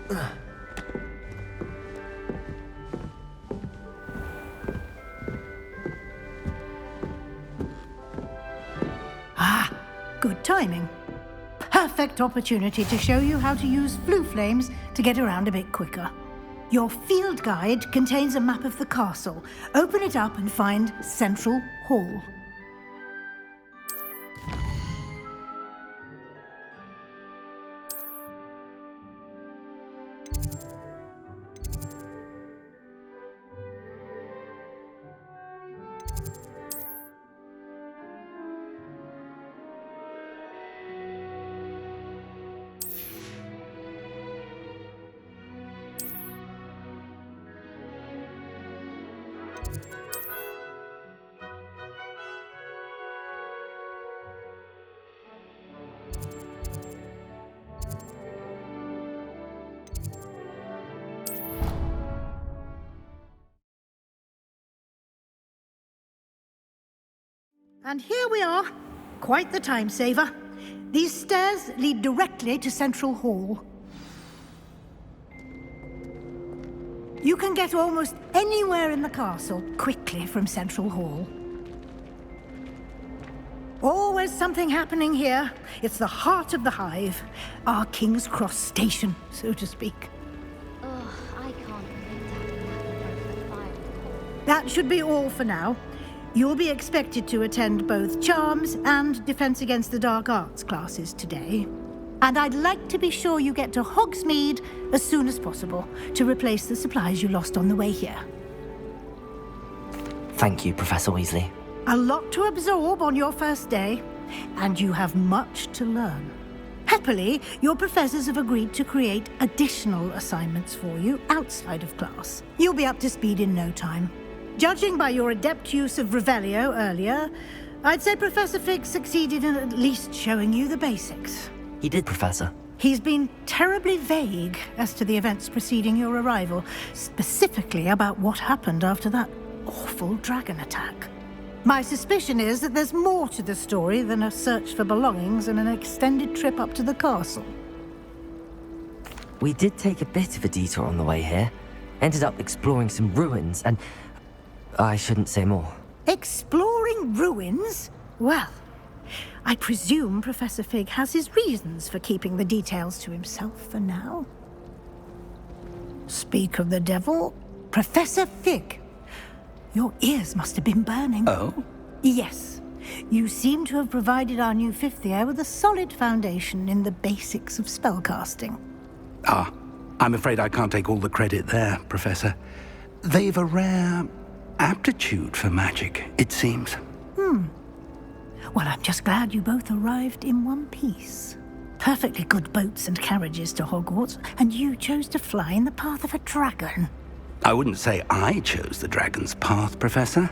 Ah, good timing. Perfect opportunity to show you how to use flue flames to get around a bit quicker. Your field guide contains a map of the castle. Open it up and find Central Hall. And here we are. Quite the time saver. These stairs lead directly to Central Hall. You can get almost anywhere in the castle quickly from Central Hall. Always something happening here. It's the heart of the hive. Our King's Cross station, so to speak. Ugh, I can't believe that. That should be all for now. You'll be expected to attend both Charms and Defense Against the Dark Arts classes today. And I'd like to be sure you get to Hogsmeade as soon as possible to replace the supplies you lost on the way here. Thank you, Professor Weasley. A lot to absorb on your first day, and you have much to learn. Happily, your professors have agreed to create additional assignments for you outside of class. You'll be up to speed in no time. Judging by your adept use of Revelio earlier, I'd say Professor Fig succeeded in at least showing you the basics. He did, Professor. He's been terribly vague as to the events preceding your arrival, specifically about what happened after that awful dragon attack. My suspicion is that there's more to the story than a search for belongings and an extended trip up to the castle. We did take a bit of a detour on the way here. Ended up exploring some ruins and... I shouldn't say more. Exploring ruins? Well, I presume Professor Fig has his reasons for keeping the details to himself for now. Speak of the devil, Professor Fig. Your ears must have been burning. Oh? Yes. You seem to have provided our new fifth year with a solid foundation in the basics of spellcasting. Ah, I'm afraid I can't take all the credit there, Professor. They've a rare aptitude for magic, it seems. Well, I'm just glad you both arrived in one piece. Perfectly good boats and carriages to Hogwarts, and you chose to fly in the path of a dragon. I wouldn't say I chose the dragon's path, Professor.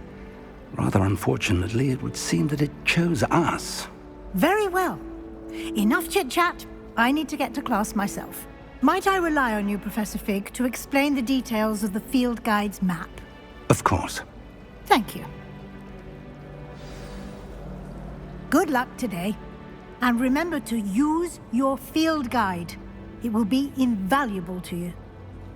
Rather unfortunately, it would seem that it chose us. Very well. Enough chit-chat. I need to get to class myself. Might I rely on you, Professor Fig, to explain the details of the field guide's map? Of course. Thank you. Good luck today. And remember to use your field guide. It will be invaluable to you.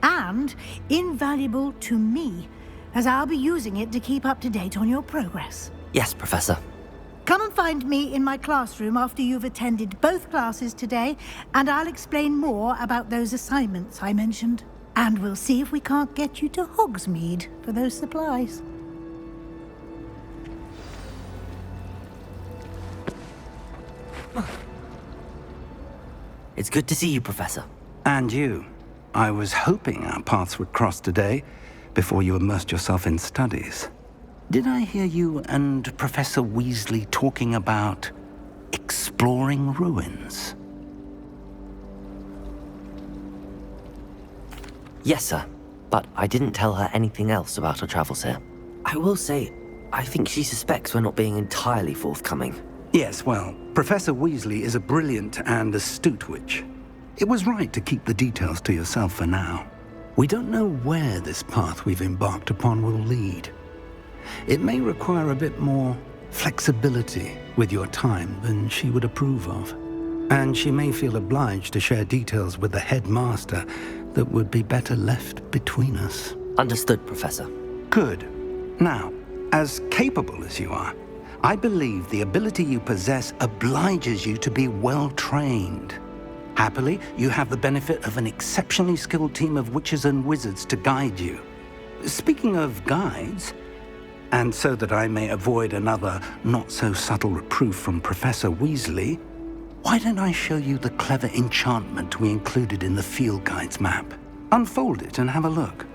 And invaluable to me, as I'll be using it to keep up to date on your progress. Yes, Professor. Come and find me in my classroom after you've attended both classes today, and I'll explain more about those assignments I mentioned. And we'll see if we can't get you to Hogsmeade for those supplies. It's good to see you, Professor. And you. I was hoping our paths would cross today, before you immersed yourself in studies. Did I hear you and Professor Weasley talking about exploring ruins? Yes, sir. But I didn't tell her anything else about our travels here. I will say, I think she suspects we're not being entirely forthcoming. Yes, well, Professor Weasley is a brilliant and astute witch. It was right to keep the details to yourself for now. We don't know where this path we've embarked upon will lead. It may require a bit more flexibility with your time than she would approve of. And she may feel obliged to share details with the headmaster that would be better left between us. Understood, Professor. Good. Now, as capable as you are, I believe the ability you possess obliges you to be well trained. Happily, you have the benefit of an exceptionally skilled team of witches and wizards to guide you. Speaking of guides, and so that I may avoid another not-so-subtle reproof from Professor Weasley, why don't I show you the clever enchantment we included in the field guide's map? Unfold it and have a look.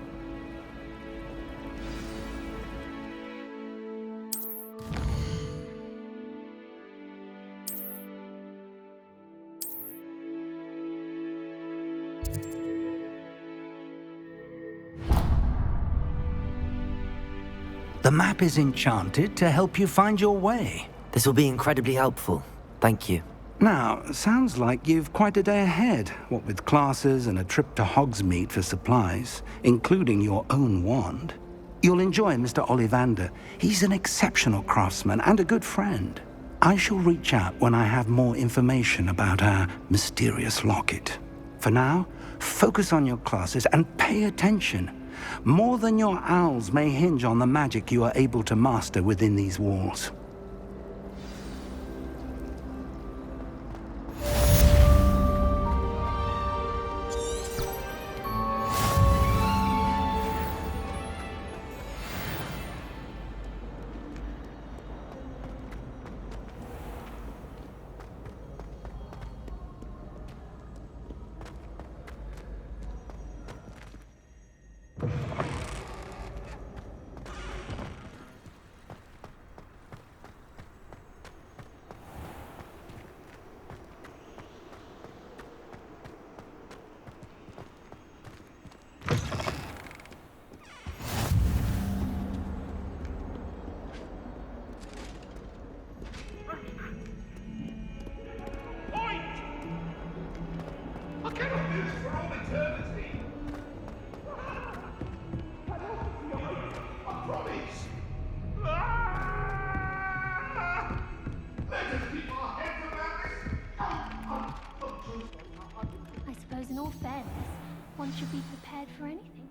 The map is enchanted to help you find your way. This will be incredibly helpful. Thank you. Now, sounds like you've quite a day ahead, what with classes and a trip to Hogsmeade for supplies, including your own wand. You'll enjoy Mr. Ollivander. He's an exceptional craftsman and a good friend. I shall reach out when I have more information about our mysterious locket. For now, focus on your classes and pay attention. More than your owls may hinge on the magic you are able to master within these walls. I suppose in all fairness, one should be prepared for anything.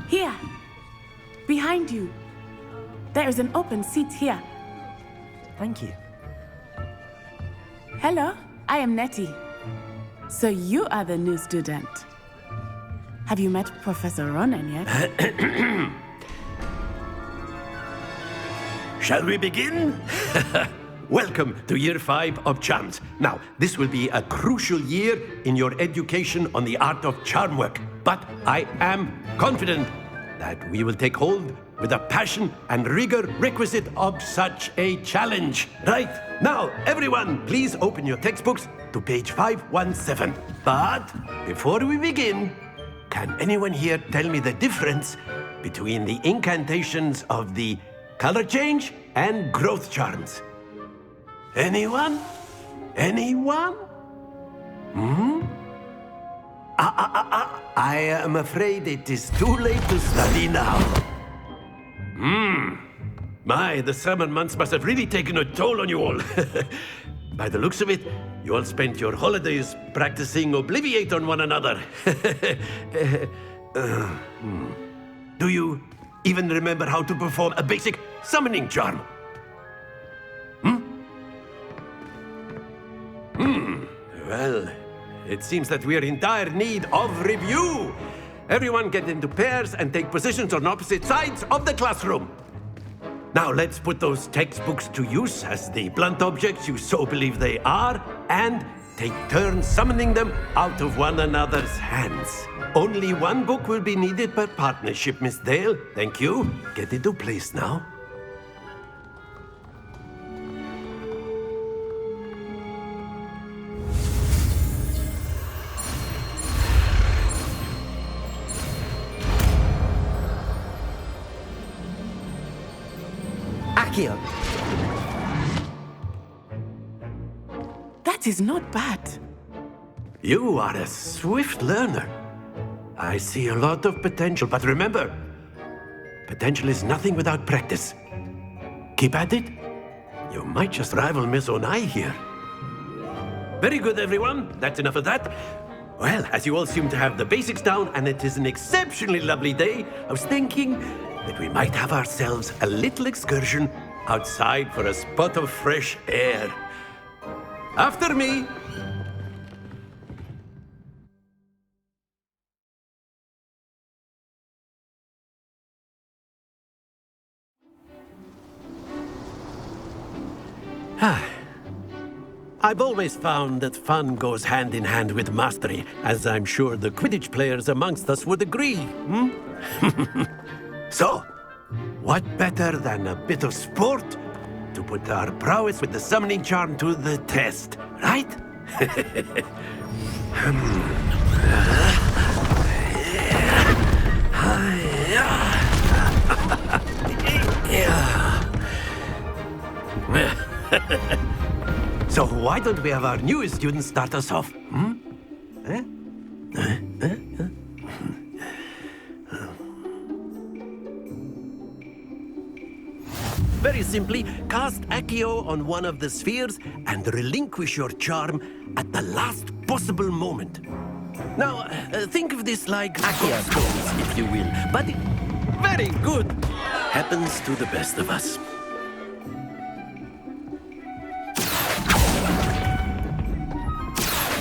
Here! Behind you! There is an open seat here. Thank you. Hello, I am Nettie. So you are the new student. Have you met Professor Ronan yet? Shall we begin? Welcome to Year 5 of Charms. Now, this will be a crucial year in your education on the art of charm work. But I am confident that we will take hold with the passion and rigor requisite of such a challenge. Right, now, everyone, please open your textbooks to page 517. But before we begin, can anyone here tell me the difference between the incantations of the color change and growth charms? Anyone? Anyone? I am afraid it is too late to study now. My, the summer months must have really taken a toll on you all. By the looks of it, you all spent your holidays practicing Obliviate on one another. Do you even remember how to perform a basic summoning charm? Well, it seems that we are in dire need of review. Everyone get into pairs and take positions on opposite sides of the classroom. Now let's put those textbooks to use as the blunt objects you so believe they are, and take turns summoning them out of one another's hands. Only one book will be needed per partnership, Miss Dale. Thank you. Get into place now. Accio! That is not bad. You are a swift learner. I see a lot of potential, but remember, Potential is nothing without practice. Keep at it. You might just rival Miss Onai here. Very good, everyone. That's enough of that. Well, as you all seem to have the basics down, and it is an exceptionally lovely day, I was thinking that we might have ourselves a little excursion outside for a spot of fresh air. After me. I've always found that fun goes hand in hand with mastery, as I'm sure the Quidditch players amongst us would agree, So, what better than a bit of sport to put our prowess with the summoning charm to the test, right? So why don't we have our newest student start us off? Very simply, cast Accio on one of the spheres and relinquish your charm at the last possible moment. Now, think of this like Accio stones, if you will. But very good. Happens to the best of us.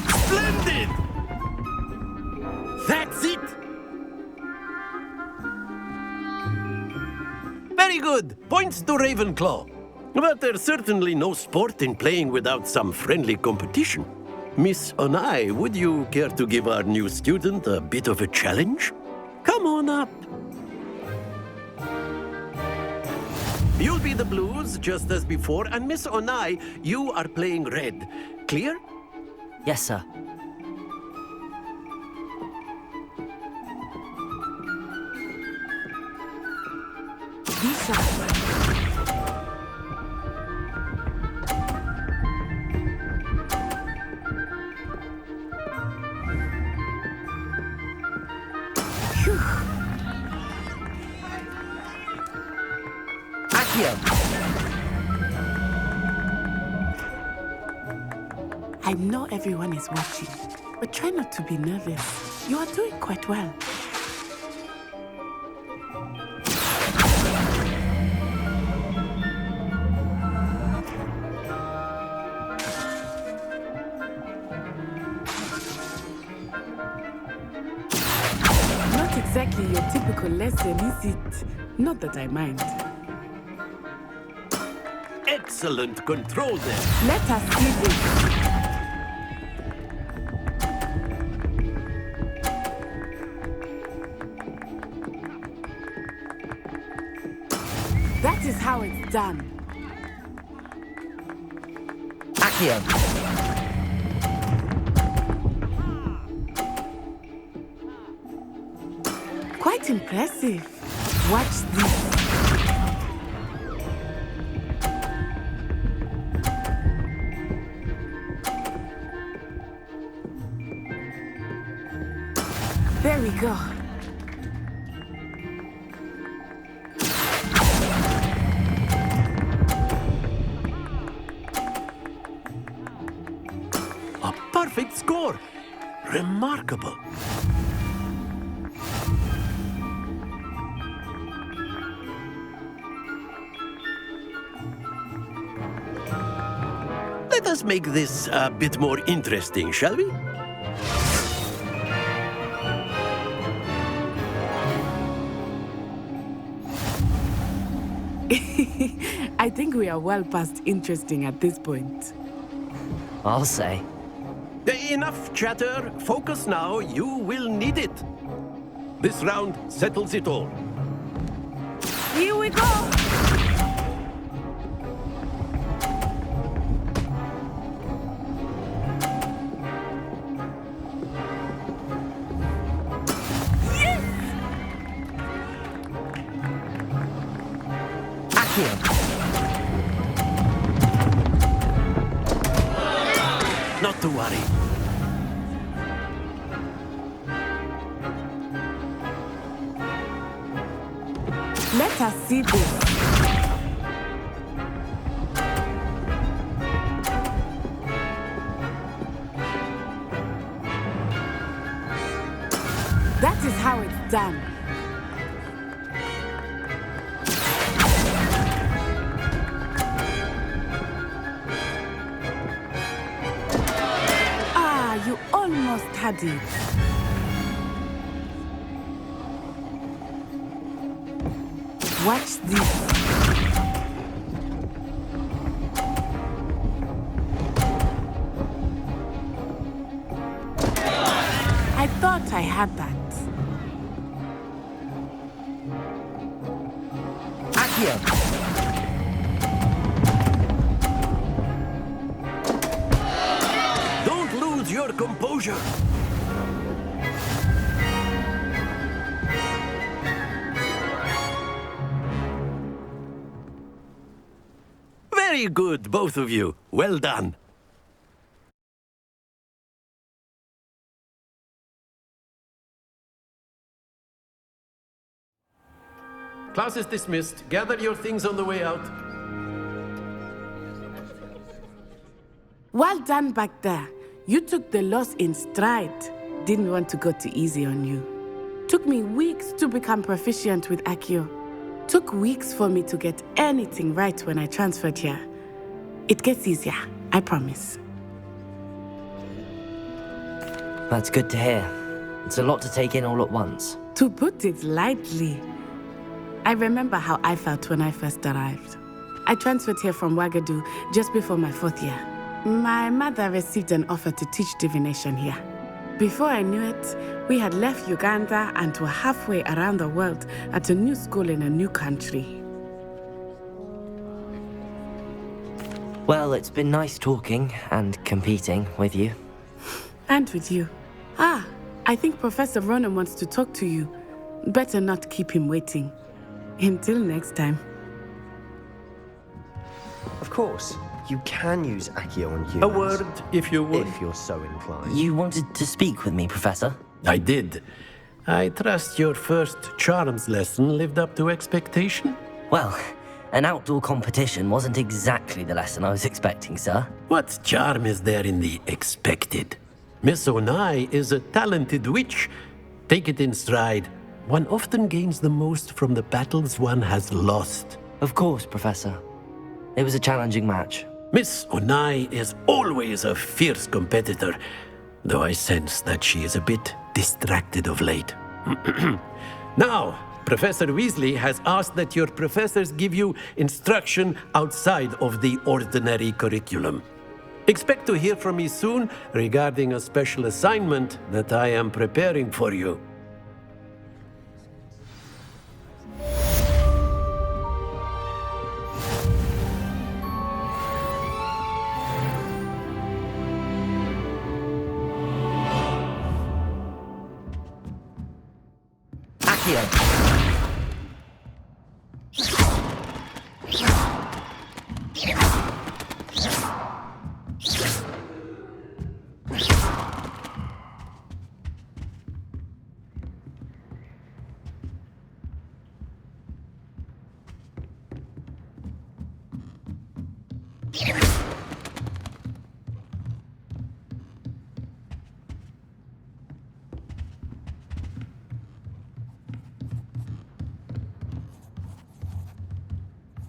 Splendid! That's it! Very good! Points to Ravenclaw. But there's certainly no sport in playing without some friendly competition. Miss Onai, would you care to give our new student a bit of a challenge? Come on up. You'll be the blues, just as before, and Miss Onai, you are playing red. Clear? Yes, sir. I know everyone is watching, but try not to be nervous. You are doing quite well. Not exactly your typical lesson, is it? Not that I mind. Excellent control there. Let us see this. That is how it's done. Accio. Quite impressive. Watch this. There we go. A perfect score. Remarkable. Let us make this a bit more interesting, shall we? I think we are well past interesting at this point. I'll say. Enough chatter. Focus now. You will need it. This round settles it all. Here we go! Not to worry. Let us see this. That is how it's done. Ah, you almost had it. Watch this. I thought I had that. Accio! Don't lose your composure. Very good, both of you. Well done. Class is dismissed. Gather your things on the way out. Well done back there. You took the loss in stride. Didn't want to go too easy on you. Took me weeks to become proficient with Accio. Took weeks for me to get anything right when I transferred here. It gets easier, I promise. That's good to hear. It's a lot to take in all at once. To put it lightly, I remember how I felt when I first arrived. I transferred here from Ouagadougou just before my 4th year. My mother received an offer to teach divination here. Before I knew it, we had left Uganda and were halfway around the world at a new school in a new country. Well, it's been nice talking and competing with you. And with you. Ah, I think Professor Ronan wants to talk to you. Better not keep him waiting. Until next time. Of course, you can use Accio on humans. A word, if you would. If you're so inclined. You wanted to speak with me, Professor? I did. I trust your first charms lesson lived up to expectation? Well, an outdoor competition wasn't exactly the lesson I was expecting, sir. What charm is there in the expected? Miss Onai is a talented witch. Take it in stride. One often gains the most from the battles one has lost. Of course, Professor. It was a challenging match. Miss Onai is always a fierce competitor, though I sense that she is a bit distracted of late. Now, Professor Weasley has asked that your professors give you instruction outside of the ordinary curriculum. Expect to hear from me soon regarding a special assignment that I am preparing for you. Accio!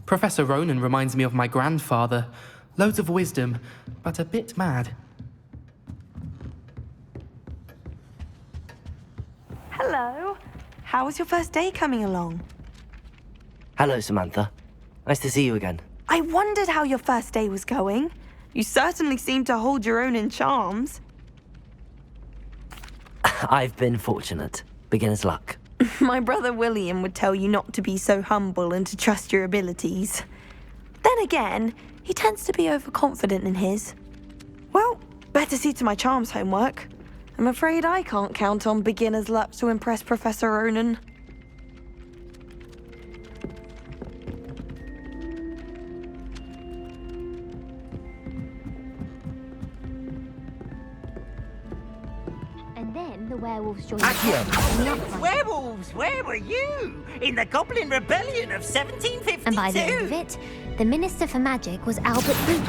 Professor Ronan reminds me of my grandfather. Loads of wisdom, but a bit mad. Hello. How was your first day coming along? Hello, Samantha. Nice to see you again. I wondered how your first day was going. You certainly seem to hold your own in charms. I've been fortunate. Beginner's luck. My brother William would tell you not to be so humble and to trust your abilities. Then again, he tends to be overconfident in his. Well, better see to my charms homework. I'm afraid I can't count on beginner's luck to impress Professor Ronan. And then the werewolves joined Accio! Werewolves, where were you? In the Goblin Rebellion of 1752? And by the end of it, the Minister for Magic was Albert Boot.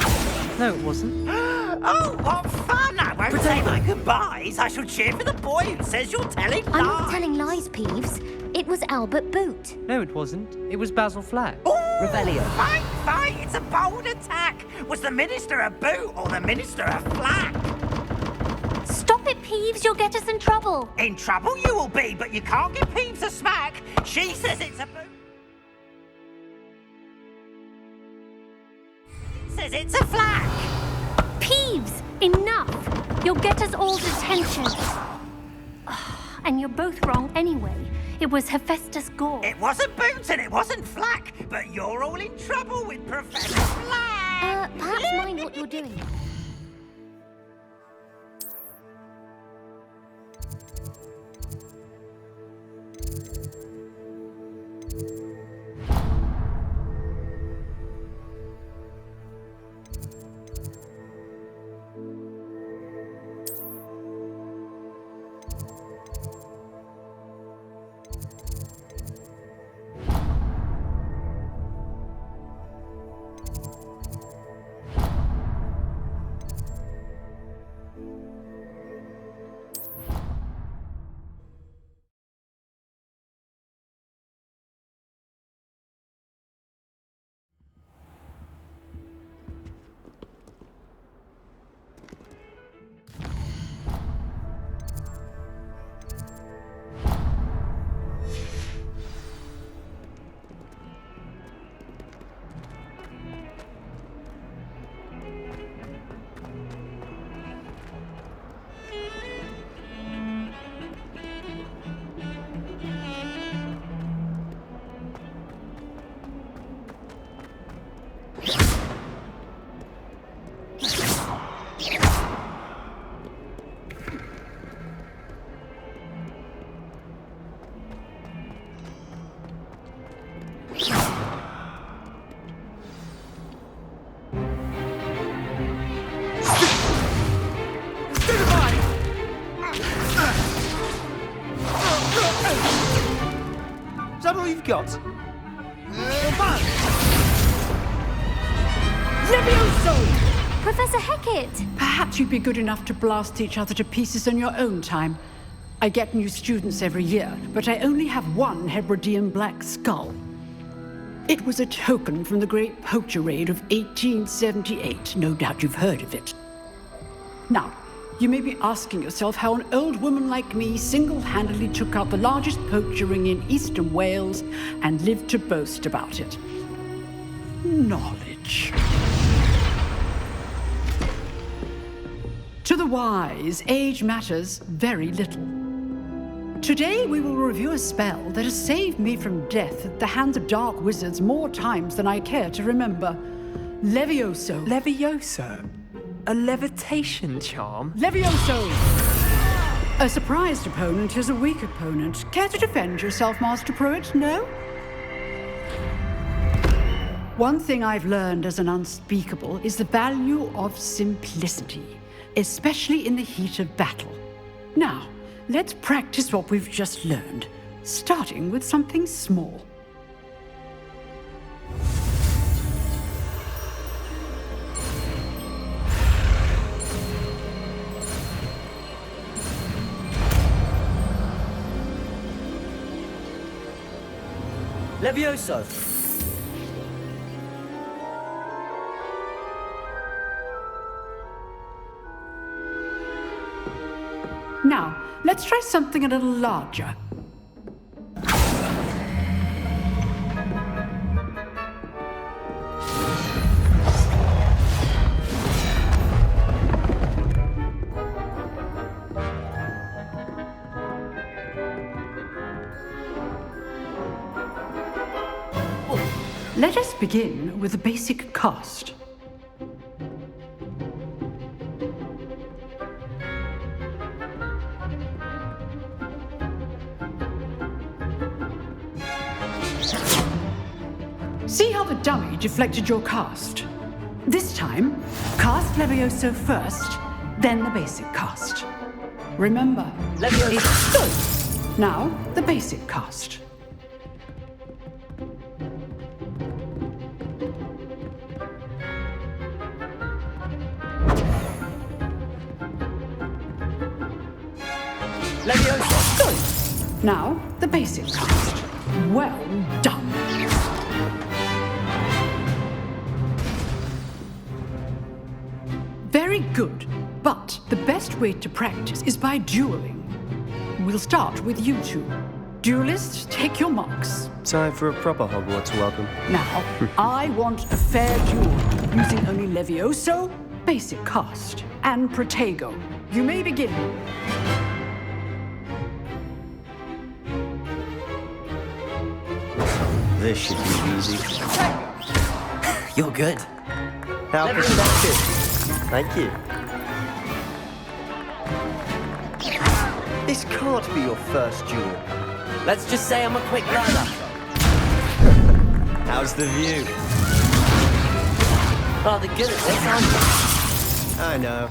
No, it wasn't. Oh, what fun! I won't say my goodbyes. I shall cheer for the boy who says you're telling lies. I'm not telling lies, Peeves. It was Albert Boot. No, it wasn't. It was Basil Flack. Rebellion. Fight! It's a bold attack. Was the Minister a boot or the Minister a flack? Stop it, Peeves. You'll get us in trouble. In trouble you will be, but you can't give Peeves a smack. She says it's a boot. Says it's a flack. Peeves, enough. You'll get us all detention. And you're both wrong anyway. It was Hephaestus Gore. It wasn't Boots and it wasn't Flack, but you're all in trouble with Professor Flack. Perhaps mind what you're doing. Is that all you've got? Levioso! Professor Hecat! Perhaps you'd be good enough to blast each other to pieces in your own time. I get new students every year, but I only have one Hebridean black skull. It was a token from the Great Poacher Raid of 1878. No doubt you've heard of it. Now, you may be asking yourself how an old woman like me single-handedly took out the largest poacher ring in eastern Wales and lived to boast about it. Knowledge. To the wise, age matters very little. Today we will review a spell that has saved me from death at the hands of dark wizards more times than I care to remember. Levioso. Levioso? A levitation charm? Levioso! A surprised opponent is a weak opponent. Care to defend yourself, Master Pruitt? No? One thing I've learned as an unspeakable is the value of simplicity, especially in the heat of battle. Now, let's practice what we've just learned, starting with something small. Levioso! Now, let's try something a little larger. Let us begin with the basic cast. See how the dummy deflected your cast? This time, cast Levioso first, then the basic cast. Remember, Levioso. it's good. Now, the basic cast. Levioso. Good. Now, the basic cast. Well done. Very good. But the best way to practice is by dueling. We'll start with you two. Duelists, take your marks. Time for a proper Hogwarts welcome. Now, I want a fair duel, using only Levioso, basic cast, and Protego. You may begin. This should be easy. You're good. How perspective. Thank you. This can't be your first duel. Let's just say I'm a quick learner. How's the view? Rather good at this, aren't you? I know.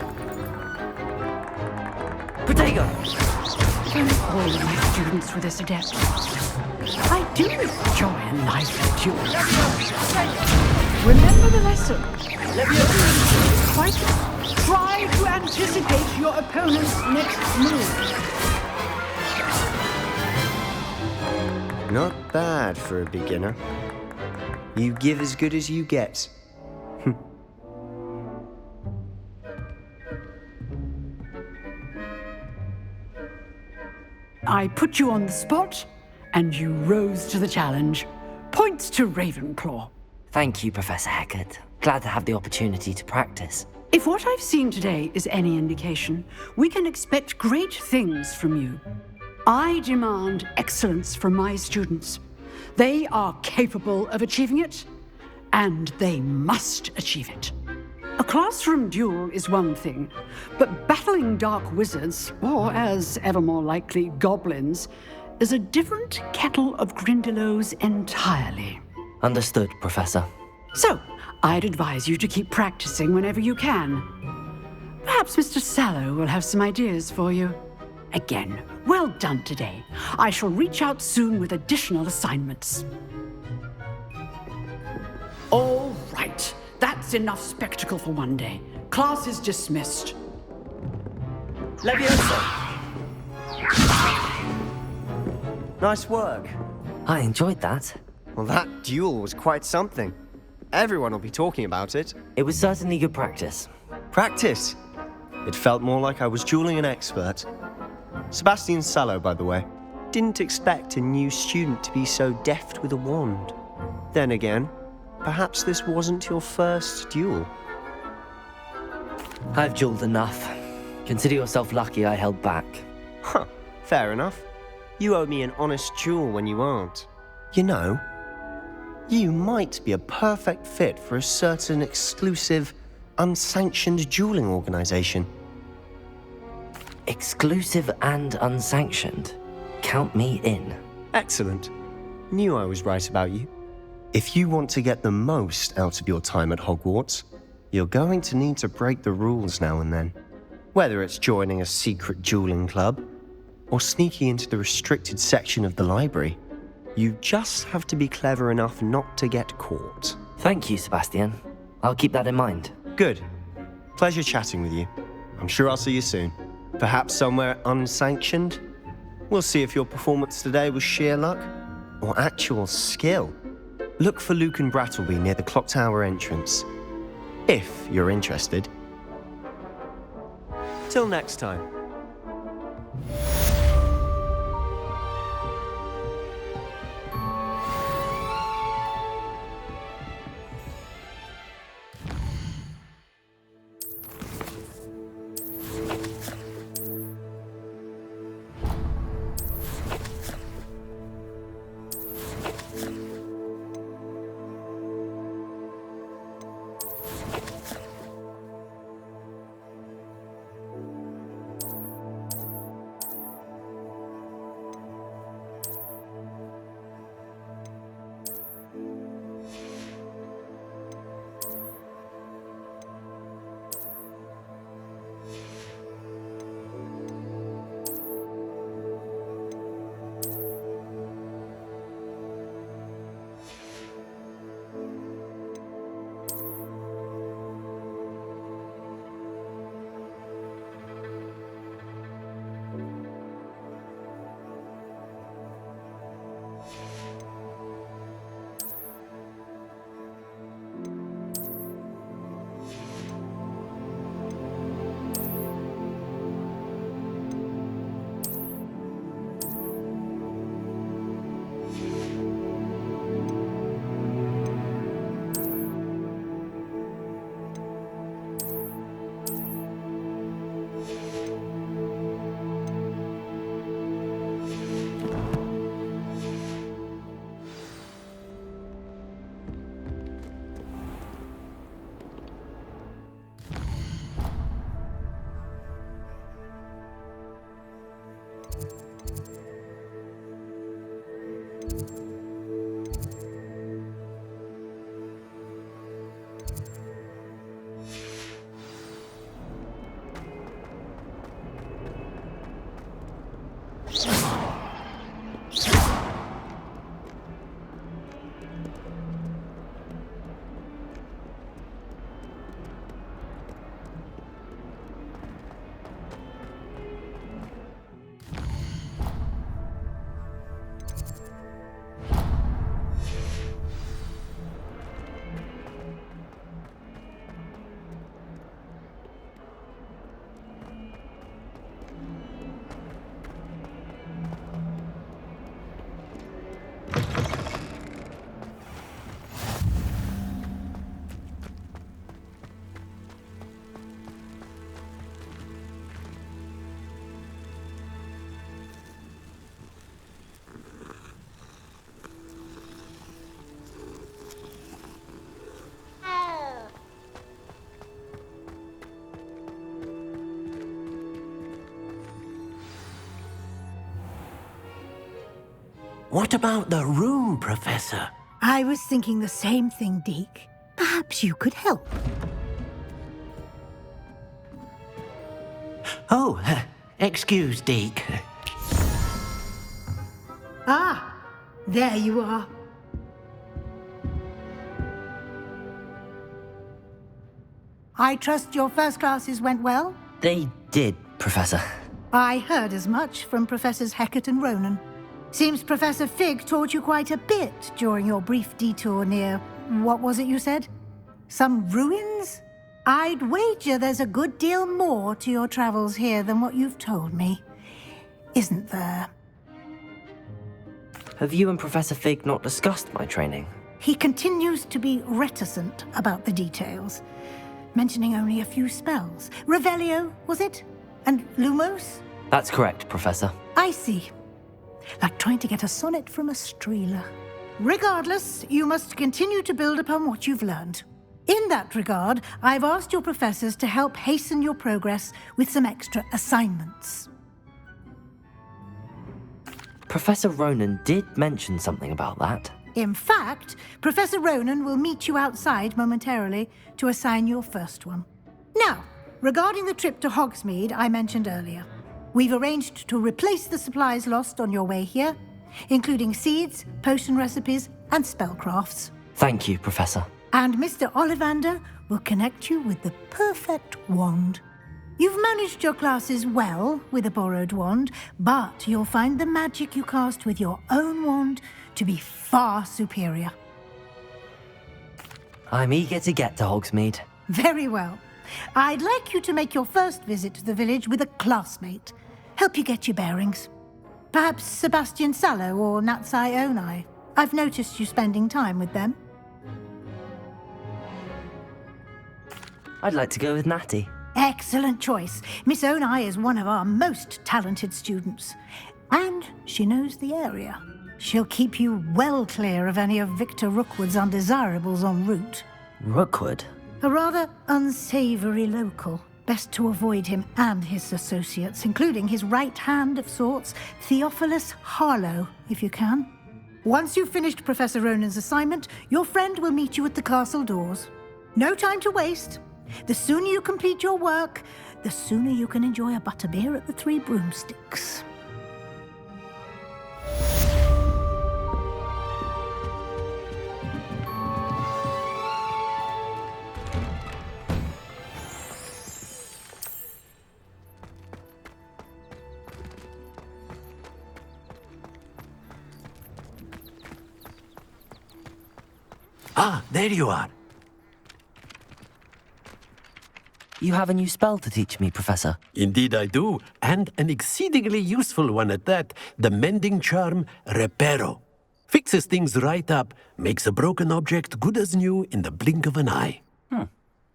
Protego! All of my students were this adept. I do enjoy a lively duel. Remember the lesson. Quite try to anticipate your opponent's next move. Not bad for a beginner. You give as good as you get. I put you on the spot, and you rose to the challenge. Points to Ravenclaw. Thank you, Professor Hecat. Glad to have the opportunity to practice. If what I've seen today is any indication, we can expect great things from you. I demand excellence from my students. They are capable of achieving it, and they must achieve it. A classroom duel is one thing, but battling dark wizards, or as ever more likely, goblins, is a different kettle of Grindylows entirely. Understood, Professor. So, I'd advise you to keep practicing whenever you can. Perhaps Mr. Sallow will have some ideas for you. Again, well done today. I shall reach out soon with additional assignments. All right. That's enough spectacle for one day. Class is dismissed. Levioso. Nice work. I enjoyed that. Well, that duel was quite something. Everyone will be talking about it. It was certainly good practice. Practice? It felt more like I was dueling an expert. Sebastian Sallow, by the way. Didn't expect a new student to be so deft with a wand. Then again, perhaps this wasn't your first duel. I've dueled enough. Consider yourself lucky I held back. Huh, fair enough. You owe me an honest duel when you aren't. You know, you might be a perfect fit for a certain exclusive, unsanctioned dueling organization. Exclusive and unsanctioned. Count me in. Excellent. Knew I was right about you. If you want to get the most out of your time at Hogwarts, you're going to need to break the rules now and then. Whether it's joining a secret dueling club, or sneaking into the restricted section of the library, you just have to be clever enough not to get caught. Thank you, Sebastian. I'll keep that in mind. Good. Pleasure chatting with you. I'm sure I'll see you soon. Perhaps somewhere unsanctioned? We'll see if your performance today was sheer luck or actual skill. Look for Luke and Brattleby near the clock tower entrance, if you're interested. Till next time. What about the room, Professor? I was thinking the same thing, Deke. Perhaps you could help. Oh, excuse, Deke. Ah, there you are. I trust your first classes went well? They did, Professor. I heard as much from Professors Hecat and Ronan. Seems Professor Fig taught you quite a bit during your brief detour near... what was it you said? Some ruins? I'd wager there's a good deal more to your travels here than what you've told me. Isn't there? Have you and Professor Fig not discussed my training? He continues to be reticent about the details, mentioning only a few spells. Revelio, was it? And Lumos? That's correct, Professor. I see. Like trying to get a sonnet from a streeler. Regardless, you must continue to build upon what you've learned. In that regard, I've asked your professors to help hasten your progress with some extra assignments. Professor Ronan did mention something about that. In fact, Professor Ronan will meet you outside momentarily to assign your first one. Now, regarding the trip to Hogsmeade I mentioned earlier, we've arranged to replace the supplies lost on your way here, including seeds, potion recipes, and spellcrafts. Thank you, Professor. And Mr. Ollivander will connect you with the perfect wand. You've managed your classes well with a borrowed wand, but you'll find the magic you cast with your own wand to be far superior. I'm eager to get to Hogsmeade. Very well. I'd like you to make your first visit to the village with a classmate. Help you get your bearings. Perhaps Sebastian Sallow or Natsai Onai. I've noticed you spending time with them. I'd like to go with Natty. Excellent choice. Miss Onai is one of our most talented students. And she knows the area. She'll keep you well clear of any of Victor Rookwood's undesirables en route. Rookwood? A rather unsavory local. Best to avoid him and his associates, including his right hand of sorts, Theophilus Harlow, if you can. Once you've finished Professor Ronan's assignment, your friend will meet you at the castle doors. No time to waste. The sooner you complete your work, the sooner you can enjoy a butterbeer at the Three Broomsticks. Ah, there you are. You have a new spell to teach me, Professor. Indeed I do, and an exceedingly useful one at that, the mending charm Reparo. Fixes things right up, makes a broken object good as new in the blink of an eye.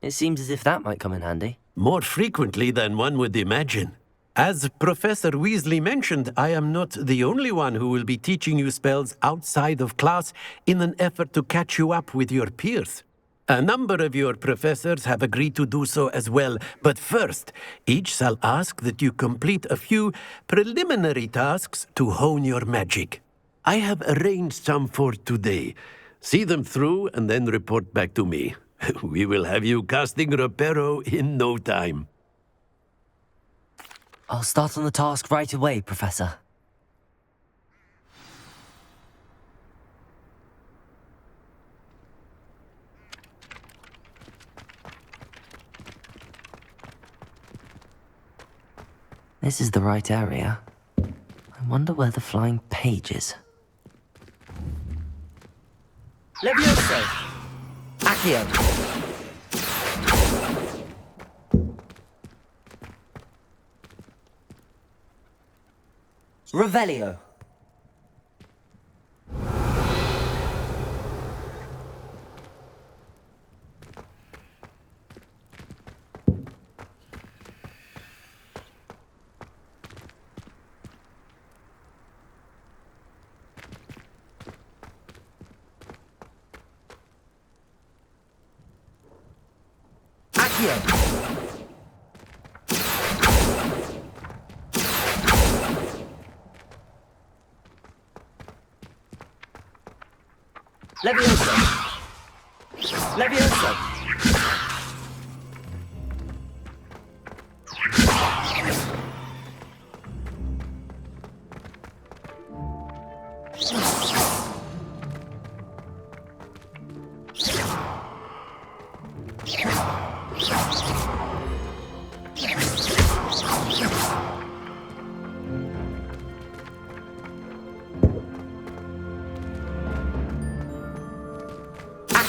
It seems as if that might come in handy. More frequently than one would imagine. As Professor Weasley mentioned, I am not the only one who will be teaching you spells outside of class in an effort to catch you up with your peers. A number of your professors have agreed to do so as well, but first, each shall ask that you complete a few preliminary tasks to hone your magic. I have arranged some for today. See them through and then report back to me. We will have you casting Reparo in no time. I'll start on the task right away, Professor. This is the right area. I wonder where the flying page is. Levioso! Accio! Revelio! Levioso! Levioso!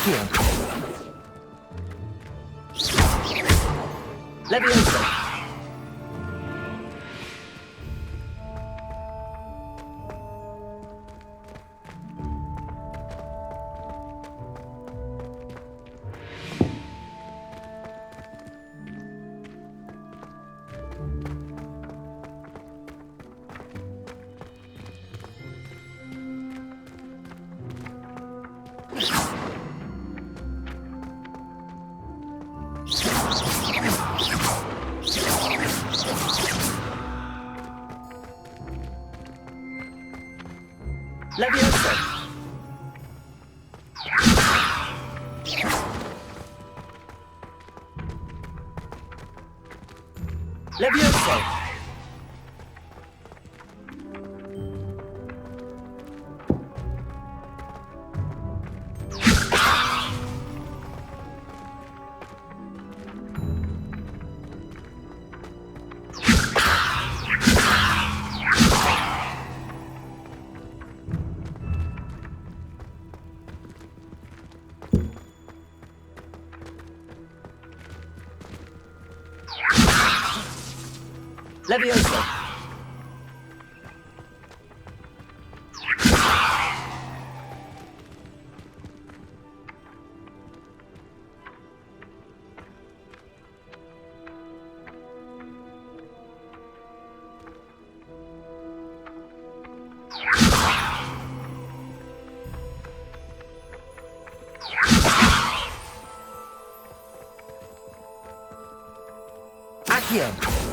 Accio! Levioso! Levioso! Levioso! Levioso! Accio!